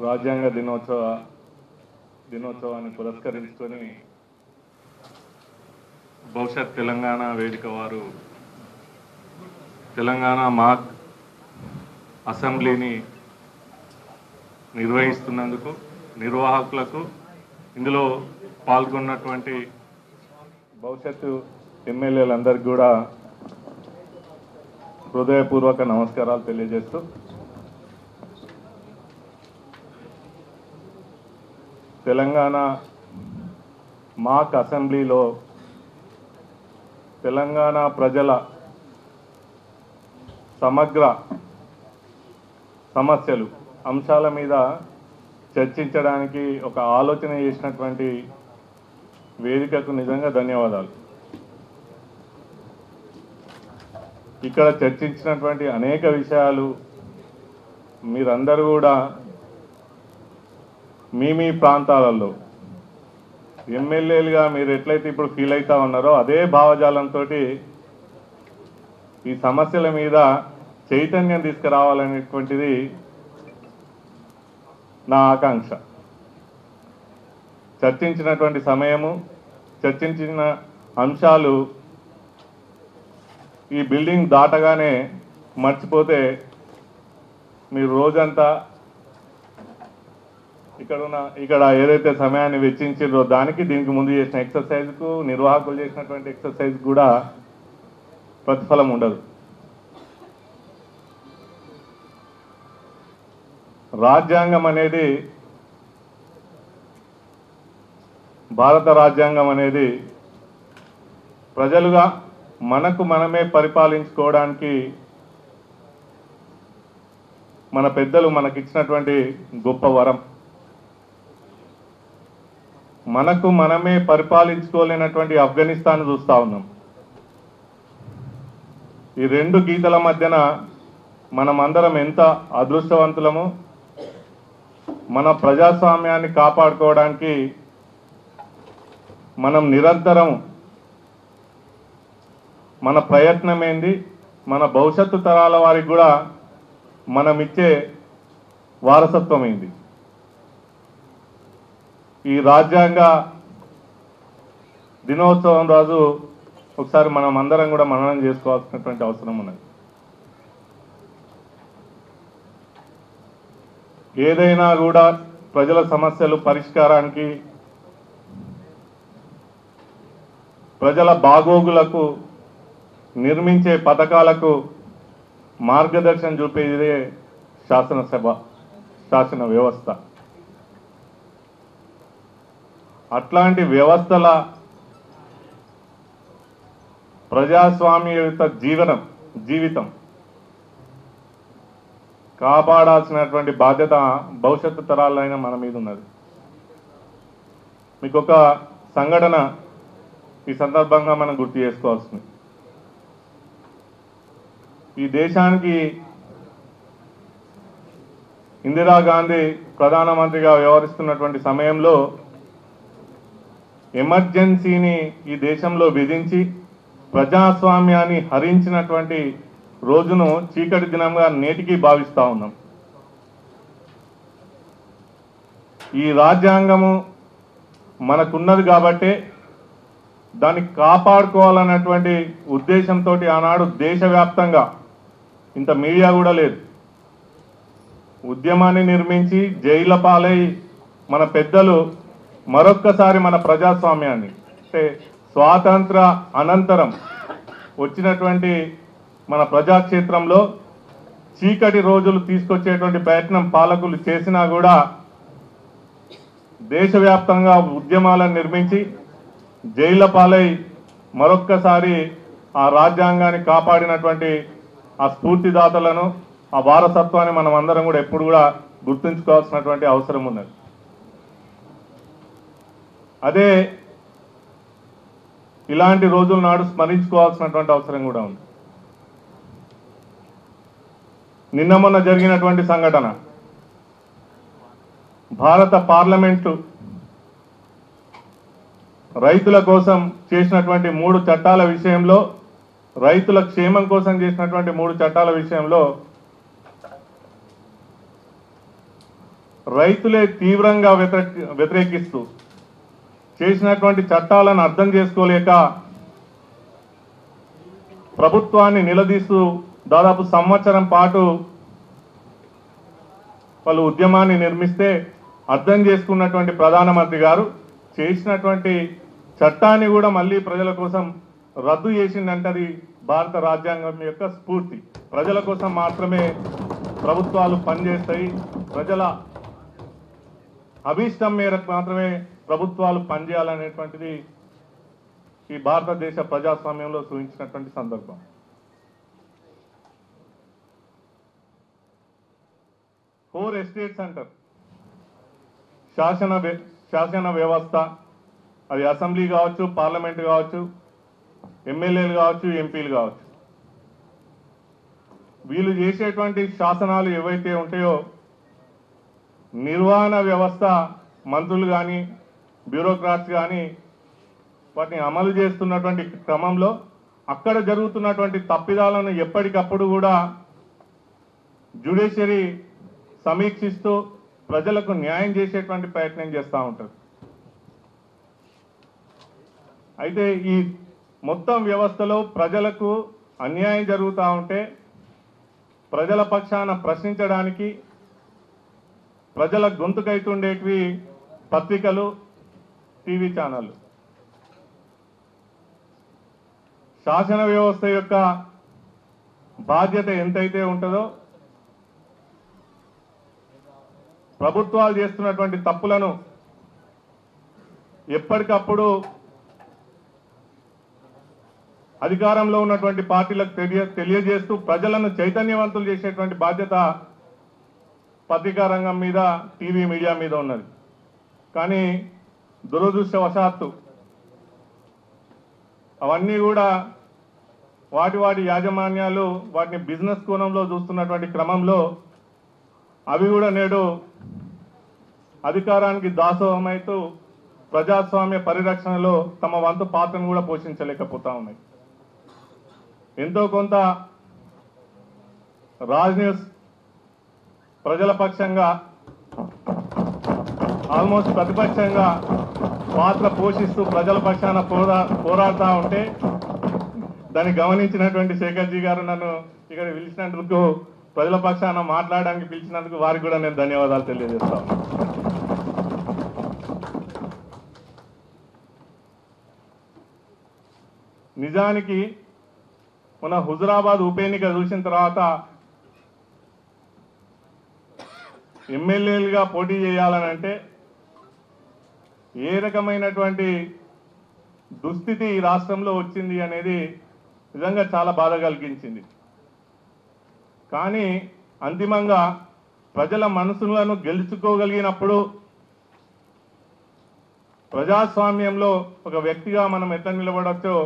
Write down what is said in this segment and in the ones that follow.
రాజ్యాంగ దినోత్సవాన్ని పురస్కరించుకొని భవిష్యత్ తెలంగాణ వేదిక వారు తెలంగాణ మాక్ అసెంబ్లీని నిర్వహిస్తున్నందుకు నిర్వాహకులకు ఇందులో పాల్గొన్నటువంటి భవిష్యత్తు ఎమ్మెల్యేలందరికీ కూడా హృదయపూర్వక నమస్కారాలు తెలియజేస్తూ తెలంగాణ మాక్ అసెంబ్లీలో తెలంగాణ ప్రజల సమగ్ర సమస్యలు అంశాల మీద చర్చించడానికి ఒక ఆలోచన చేసినటువంటి వేదికకు నిజంగా ధన్యవాదాలు. ఇక్కడ చర్చించినటువంటి అనేక విషయాలు మీరందరూ కూడా మీ ప్రాంతాలలో ఎమ్మెల్యేలుగా మీరు ఎట్లయితే ఇప్పుడు ఫీల్ అవుతా ఉన్నారో అదే భావజాలంతో ఈ సమస్యల మీద చైతన్యం తీసుకురావాలనేటువంటిది నా ఆకాంక్ష. చర్చించినటువంటి సమయము, చర్చించిన అంశాలు ఈ బిల్డింగ్ దాటగానే మర్చిపోతే మీరు రోజంతా ఇక్కడ ఏదైతే సమయాన్ని వెచ్చించారో దానికి దీనికి ముందు చేసిన ఎక్సర్సైజ్కు, నిర్వాహకులు చేసినటువంటి ఎక్సర్సైజ్ కూడా ప్రతిఫలం ఉండదు. రాజ్యాంగం అనేది, భారత రాజ్యాంగం అనేది ప్రజలుగా మనకు మనమే పరిపాలించుకోవడానికి మన పెద్దలు మనకిచ్చినటువంటి గొప్ప వరం. మనకు మనమే పరిపాలించుకోలేనటువంటి ఆఫ్ఘనిస్తాన్ చూస్తూ ఉన్నాం. ఈ రెండు గీతల మధ్యన మనమందరం ఎంత అదృష్టవంతులము. మన ప్రజాస్వామ్యాన్ని కాపాడుకోవడానికి మనం నిరంతరం మన ప్రయత్నం ఏంది, మన భవిష్యత్తు తరాల వారికి కూడా మనం ఇచ్చే వారసత్వం ఏంది. ఈ రాజ్యాంగ దినోత్సవం రోజు ఒకసారి మనం అందరం కూడా మననం చేసుకోవాల్సినటువంటి అవసరం ఉన్నది. ఏదైనా కూడా ప్రజల సమస్యలు పరిష్కారానికి, ప్రజల బాగోగులకు, నిర్మించే పథకాలకు మార్గదర్శనం చూపేదే శాసనసభ, శాసన వ్యవస్థ. అట్లాంటి వ్యవస్థల ప్రజాస్వామ్యయుత జీవితం కాపాడాల్సినటువంటి బాధ్యత భవిష్యత్తు తరాలైన మన మీద ఉన్నది. మీకు ఒక సంఘటన ఈ సందర్భంగా మనం గుర్తు చేసుకోవాల్సింది. ఈ దేశానికి ఇందిరాగాంధీ ప్రధానమంత్రిగా వ్యవహరిస్తున్నటువంటి సమయంలో ఎమర్జెన్సీని ఈ దేశంలో విధించి ప్రజాస్వామ్యాన్ని హరించినటువంటి రోజును చీకటి దినంగా నేటికి భావిస్తూ ఉన్నాం. ఈ రాజ్యాంగము మనకున్నది కాబట్టే దాన్ని కాపాడుకోవాలన్నటువంటి ఉద్దేశంతో ఆనాడు దేశవ్యాప్తంగా, ఇంత మీడియా కూడా లేదు, ఉద్యమాన్ని నిర్మించి జైళ్ళ పాలై మన పెద్దలు మరొక్కసారి మన ప్రజాస్వామ్యాన్ని, అంటే స్వాతంత్ర అనంతరం వచ్చినటువంటి మన ప్రజాక్షేత్రంలో చీకటి రోజులు తీసుకొచ్చేటువంటి ప్రయత్నం పాలకులు చేసినా కూడా దేశవ్యాప్తంగా ఉద్యమాలను నిర్మించి జైళ్ళ పాలై మరొక్కసారి ఆ రాజ్యాంగాన్ని కాపాడినటువంటి ఆ స్ఫూర్తిదాతలను, ఆ వారసత్వాన్ని మనం అందరం కూడా ఎప్పుడు కూడా గుర్తుంచుకోవాల్సినటువంటి అవసరం ఉన్నది. అదే ఇలాంటి రోజుల నాడు స్మరించుకోవాల్సినటువంటి అవసరం కూడా ఉంది. నిన్న మొన్న జరిగినటువంటి సంఘటన, భారత పార్లమెంటు రైతుల కోసం చేసినటువంటి 3 చట్టాల విషయంలో, రైతుల క్షేమం కోసం చేసినటువంటి 3 చట్టాల విషయంలో రైతులే తీవ్రంగా వ్యతిరేకిస్తూ చేసినటువంటి చట్టాలను అర్థం చేసుకోలేక ప్రభుత్వాన్ని నిలదీస్తూ దాదాపు సంవత్సరం పాటు వాళ్ళు ఉద్యమాన్ని నిర్మిస్తే అర్థం చేసుకున్నటువంటి ప్రధానమంత్రి గారు చేసినటువంటి చట్టాన్ని కూడా మళ్ళీ ప్రజల కోసం రద్దు చేసిందంటే అది భారత రాజ్యాంగం యొక్క స్ఫూర్తి. ప్రజల కోసం మాత్రమే ప్రభుత్వాలు పనిచేస్తాయి, ప్రజల అభీష్టం మేరకు మాత్రమే ప్రభుత్వాలు పనిచేయాలనేటువంటిది ఈ భారతదేశ ప్రజాస్వామ్యంలో సూచించినటువంటి సందర్భం. ఫోర్ ఎస్టేట్స్ అంటారు. శాసన వ్యవస్థ, అది అసెంబ్లీ కావచ్చు, పార్లమెంట్ కావచ్చు, ఎమ్మెల్యేలు కావచ్చు, ఎంపీలు కావచ్చు. వీళ్ళు చేసేటువంటి శాసనాలు ఏవైతే ఉంటాయో నిర్వహణ వ్యవస్థ మంత్రులు కానీ బ్యూరోక్రాట్స్ కానీ వాటిని అమలు చేస్తున్నటువంటి క్రమంలో అక్కడ జరుగుతున్నటువంటి తప్పిదాలను ఎప్పటికప్పుడు కూడా జ్యుడిషియరీ సమీక్షిస్తూ ప్రజలకు న్యాయం చేసేటువంటి ప్రయత్నం చేస్తూ ఉంటారు. అయితే ఈ మొత్తం వ్యవస్థలో ప్రజలకు అన్యాయం జరుగుతూ ఉంటే ప్రజల పక్షాన ప్రశ్నించడానికి ప్రజల గొంతుకైతుండేటివి పత్రికలు, టీవీ ఛానళ్ళు. శాసన వ్యవస్థ యొక్క బాధ్యత ఎంతైతే ఉంటుందో ప్రభుత్వాలు చేస్తున్నటువంటి తప్పులను ఎప్పటికప్పుడు అధికారంలో ఉన్నటువంటి పార్టీలకు తెలియజేస్తూ ప్రజలను చైతన్యవంతులు చేసేటువంటి బాధ్యత పత్రికా రంగం మీద, టీవీ మీడియా మీద ఉన్నది. కానీ దురదృష్టవశాత్తు అవన్నీ కూడా వాటి యాజమాన్యాలు వాటిని బిజినెస్ కోణంలో చూస్తున్నటువంటి క్రమంలో అవి కూడా నేడు అధికారానికి దాసోహమైతూ ప్రజాస్వామ్య పరిరక్షణలో తమ వంతు పాత్రను కూడా పోషించలేకపోతా ఉన్నాయి. ఎంతో కొంత రాజ్ న్యూస్ ప్రజల పక్షంగా, ఆల్మోస్ట్ ప్రతిపక్షంగా పాత్ర పోషిస్తూ ప్రజల పక్షాన పోరాడుతూ ఉంటే దాన్ని గమనించినటువంటి శేఖర్జీ గారు నన్ను ఇక్కడ పిలిచినందుకు, ప్రజల పక్షాన మాట్లాడడానికి పిలిచినందుకు వారికి కూడా నేను ధన్యవాదాలు తెలియజేస్తాను. నిజానికి మన హుజురాబాద్ ఉప ఎన్నిక చూసిన తర్వాత ఎమ్మెల్యేలుగా పోటీ చేయాలని అంటే ఏ రకమైనటువంటి దుస్థితి ఈ రాష్ట్రంలో వచ్చింది అనేది నిజంగా చాలా బాధ కలిగించింది. కానీ అంతిమంగా ప్రజల మనసులను గెలుచుకోగలిగినప్పుడు ప్రజాస్వామ్యంలో ఒక వ్యక్తిగా మనం ఎట్లా నిలబడచ్చో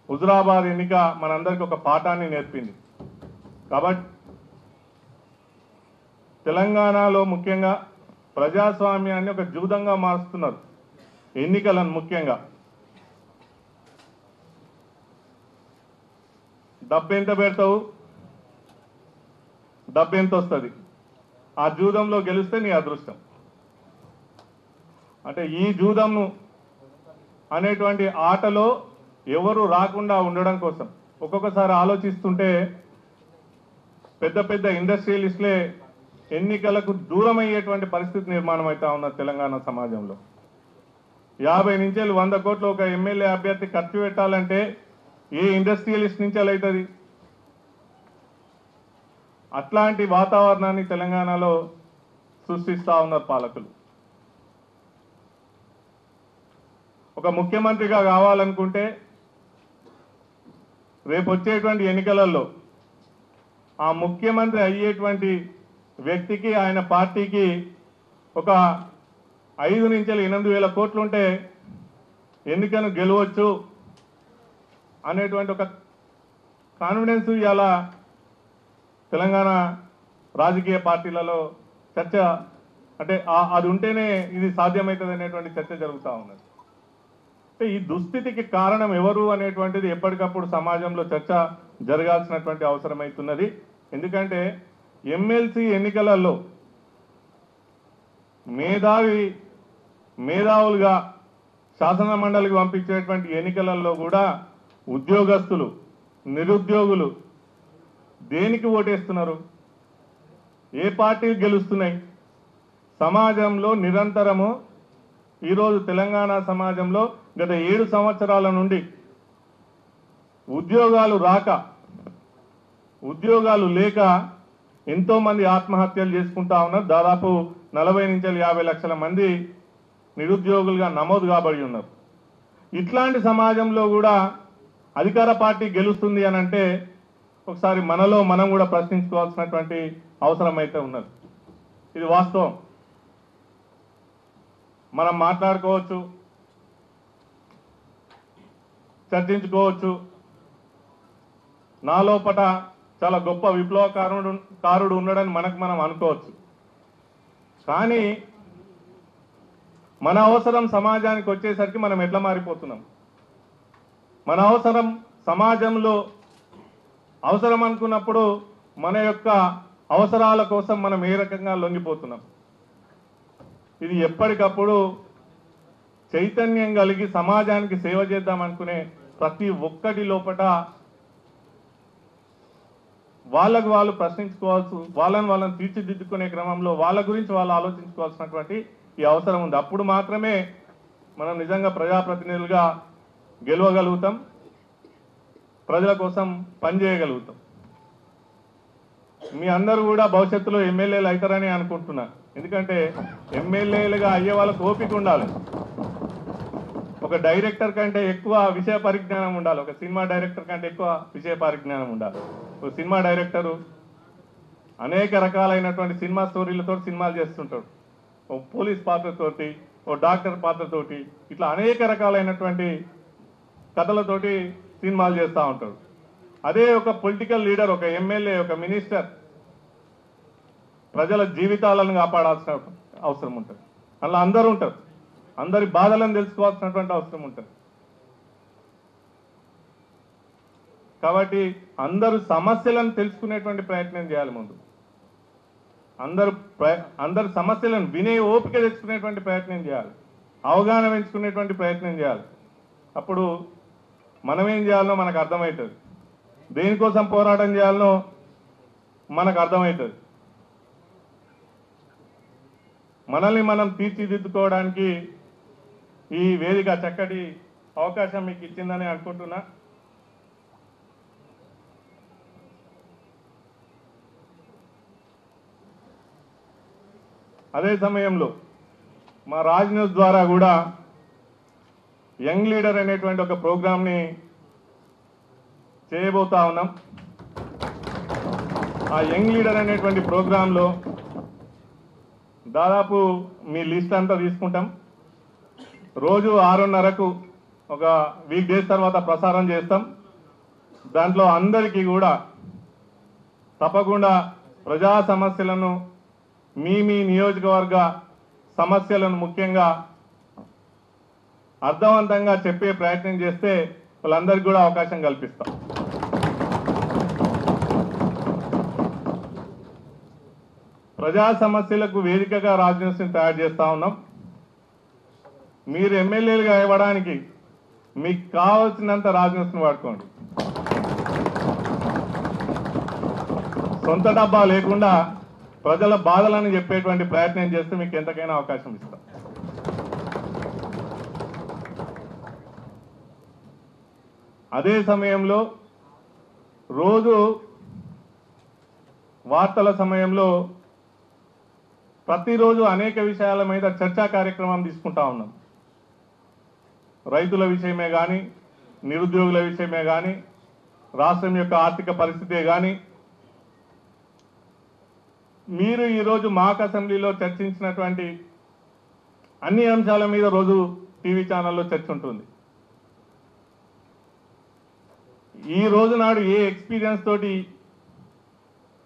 హుజురాబాద్ ఎన్నిక మనందరికీ ఒక పాఠాన్ని నేర్పింది. కాబట్టి తెలంగాణలో ముఖ్యంగా ప్రజాస్వామ్యాన్ని ఒక జూదంగా మారుస్తున్నారు ఎన్నికలను. ముఖ్యంగా డబ్బు ఎంత పెడతావు, డబ్బు ఎంత వస్తుంది, ఆ జూదంలో గెలిస్తే నీ అదృష్టం. అంటే ఈ జూదంను అనేటువంటి ఆటలో ఎవరు రాకుండా ఉండడం కోసం ఒక్కొక్కసారి ఆలోచిస్తుంటే పెద్ద పెద్ద ఇండస్ట్రియలిస్టులే ఎన్నికలకు దూరం అయ్యేటువంటి పరిస్థితి నిర్మాణం అవుతా ఉన్నది తెలంగాణ సమాజంలో. 50 నుంచి 100 కోట్లు ఒక ఎమ్మెల్యే అభ్యర్థి ఖర్చు పెట్టాలంటే ఏ ఇండస్ట్రియలిస్ట్ నుంచి అవుతుంది? అట్లాంటి వాతావరణాన్ని తెలంగాణలో సృష్టిస్తూ ఉన్నారు పాలకులు. ఒక ముఖ్యమంత్రిగా కావాలనుకుంటే రేపు వచ్చేటువంటి ఎన్నికలలో ఆ ముఖ్యమంత్రి అయ్యేటువంటి వ్యక్తికి, ఆయన పార్టీకి ఒక 5 నుంచి 8,000 కోట్లుంటే ఎన్నికను గెలవచ్చు అనేటువంటి ఒక కాన్ఫిడెన్స్ ఇవాళ తెలంగాణ రాజకీయ పార్టీలలో చర్చ, అంటే అది ఉంటేనే ఇది సాధ్యమవుతుంది అనేటువంటి చర్చ జరుగుతూ ఉన్నది. అంటే ఈ దుస్థితికి కారణం ఎవరు అనేటువంటిది ఎప్పటికప్పుడు సమాజంలో చర్చ జరగాల్సినటువంటి అవసరం అవుతున్నది. ఎందుకంటే ఎమ్మెల్సీ ఎన్నికలలో మేధావులుగా శాసన మండలికి పంపించేటువంటి ఎన్నికలలో కూడా ఉద్యోగస్తులు నిరుద్యోగులు దేనికి ఓటేస్తున్నారు? ఏ పార్టీలు గెలుస్తున్నాయి? సమాజంలో నిరంతరము ఈరోజు తెలంగాణ సమాజంలో గత 7 సంవత్సరాల నుండి ఉద్యోగాలు రాక ఉద్యోగాలు లేక ఎంతోమంది ఆత్మహత్యలు చేసుకుంటా ఉన్నారు. దాదాపు 40 నుంచి 50 లక్షల మంది నిరుద్యోగులుగా నమోదు కాబడి ఉన్నారు. ఇట్లాంటి సమాజంలో కూడా అధికార పార్టీ గెలుస్తుంది అని అంటే ఒకసారి మనలో మనం కూడా ప్రశ్నించుకోవాల్సినటువంటి అవసరం అయితే ఉన్నది. ఇది వాస్తవం. మనం మాట్లాడుకోవచ్చు, చర్చించుకోవచ్చు. నా లోపట చాలా గొప్ప విప్లవకారుడు ఉన్నాడని మనం అనుకోవచ్చు. కానీ మన అవసరం సమాజానికి వచ్చేసరికి మనం ఎట్లా మారిపోతున్నాం? మన అవసరం సమాజంలో అవసరం అనుకున్నప్పుడు మన యొక్క అవసరాల కోసం మనం ఏ రకంగా లొంగిపోతున్నాం? ఇది ఎప్పటికప్పుడు చైతన్యం కలిగి సమాజానికి సేవ చేద్దాం అనుకునే ప్రతి ఒక్కటి లోపట వాళ్ళకు వాళ్ళు ప్రశ్నించుకోవాల్సి, వాళ్ళని తీర్చిదిద్దుకునే క్రమంలో వాళ్ళ గురించి వాళ్ళు ఆలోచించుకోవాల్సినటువంటి ఈ అవసరం ఉంది. అప్పుడు మాత్రమే మనం నిజంగా ప్రజాప్రతినిధులుగా గెలవగలుగుతాం, ప్రజల కోసం పనిచేయగలుగుతాం. మీ అందరూ కూడా భవిష్యత్తులో ఎమ్మెల్యేలు అవుతారని అనుకుంటున్నా. ఎందుకంటే ఎమ్మెల్యేలుగా అయ్యే వాళ్ళకు ఓపిక ఉండాలి. ఒక డైరెక్టర్ కంటే ఎక్కువ విషయ పరిజ్ఞానం ఉండాలి. ఒక సినిమా డైరెక్టర్ కంటే ఎక్కువ విషయ పరిజ్ఞానం ఉండాలి. ఒక సినిమా డైరెక్టరు అనేక రకాలైనటువంటి సినిమా స్టోరీలతో సినిమాలు చేస్తుంటాడు. ఓ పోలీస్ పాత్రతోటి, ఓ డాక్టర్ పాత్రతోటి, ఇట్లా అనేక రకాలైనటువంటి కథలతోటి సినిమాలు చేస్తూ ఉంటాడు. అదే ఒక పొలిటికల్ లీడర్, ఒక ఎమ్మెల్యే, ఒక మినిస్టర్ ప్రజల జీవితాలను కాపాడాల్సిన అవసరం ఉంటుంది. అలా అందరూ ఉంటారు. అందరి బాధలను తెలుసుకోవాల్సినటువంటి అవసరం ఉంటుంది. కాబట్టి అందరూ సమస్యలను తెలుసుకునేటువంటి ప్రయత్నం చేయాలి. ముందు అందరు సమస్యలను వినే ఓపిక తెచ్చుకునేటువంటి ప్రయత్నం చేయాలి. అవగాహన పెంచుకునేటువంటి ప్రయత్నం చేయాలి. అప్పుడు మనం ఏం చేయాలనో మనకు అర్థమవుతుంది. దేనికోసం పోరాటం చేయాలనో మనకు అర్థమవుతుంది. మనల్ని మనం తీర్చిదిద్దుకోవడానికి ఈ వేదిక చక్కటి అవకాశం మీకు ఇచ్చిందని అనుకుంటున్నా. అదే సమయంలో మా రాజ్ న్యూస్ ద్వారా కూడా యంగ్ లీడర్ అనేటువంటి ఒక ప్రోగ్రామ్ని చేయబోతా ఉన్నాం. ఆ యంగ్ లీడర్ అనేటువంటి ప్రోగ్రాంలో దాదాపు మీ లిస్ట్ అంతా తీసుకుంటాం. రోజు 6:30కు ఒక వీక్ డేస్ తర్వాత ప్రసారం చేస్తాం. దాంట్లో అందరికీ కూడా తప్పకుండా ప్రజా సమస్యలను, మీ నియోజకవర్గ సమస్యలను ముఖ్యంగా అర్థవంతంగా చెప్పే ప్రయత్నం చేస్తే వాళ్ళందరికీ కూడా అవకాశం కల్పిస్తాం. ప్రజా సమస్యలకు వేదికగా రాజ్ న్యూస్ని తయారు చేస్తా ఉన్నాం. మీరు ఎమ్మెల్యేలుగా ఇవ్వడానికి మీకు కావాల్సినంత రాజ్ న్యూస్ని వాడుకోండి. సొంత డబ్బా లేకుండా ప్రజల బాధలను చెప్పేటువంటి ప్రయత్నం చేస్తే మీకు ఎంతకైనా అవకాశం ఇస్తాం. అదే సమయంలో రోజు వార్తల సమయంలో ప్రతిరోజు అనేక విషయాల మీద చర్చా కార్యక్రమం తీసుకుంటా ఉన్నాం. రైతుల విషయమే కానీ, నిరుద్యోగుల విషయమే కానీ, రాష్ట్రం యొక్క ఆర్థిక పరిస్థితే కానీ, మీరు ఈరోజు మాక్ అసెంబ్లీలో చర్చించినటువంటి అన్ని అంశాల మీద రోజు టీవీ ఛానల్లో చర్చ ఉంటుంది. ఈ రోజు నాడు ఏ ఎక్స్పీరియన్స్ తోటి,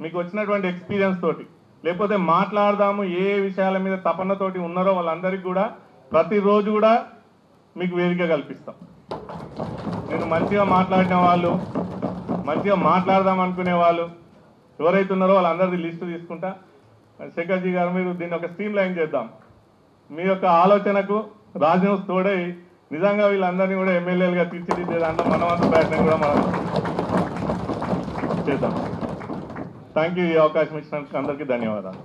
మీకు వచ్చినటువంటి ఎక్స్పీరియన్స్ తోటి, లేకపోతే మాట్లాడదాము ఏ విషయాల మీద తపనతోటి ఉన్నారో వాళ్ళందరికీ కూడా ప్రతిరోజు కూడా మీకు వేదిక కల్పిస్తాం. నేను మంచిగా మాట్లాడిన వాళ్ళు, మంచిగా మాట్లాడదాం అనుకునే వాళ్ళు ఎవరైతే ఉన్నారో వాళ్ళందరిది లిస్టు తీసుకుంటా. శేఖర్జీ గారు, మీరు దీన్ని ఒక స్ట్రీమ్ లైన్ చేద్దాం. మీ యొక్క ఆలోచనకు రాజ్యం తోడై నిజంగా వీళ్ళందరినీ కూడా ఎమ్మెల్యేలుగా తీర్చిదిద్దే దాంట్లో మనమంత ప్రయత్నం కూడా మనం చేద్దాం. Thank you. ఈ అవకాశం ఇచ్చినందుకు అందరికీ ధన్యవాదాలు.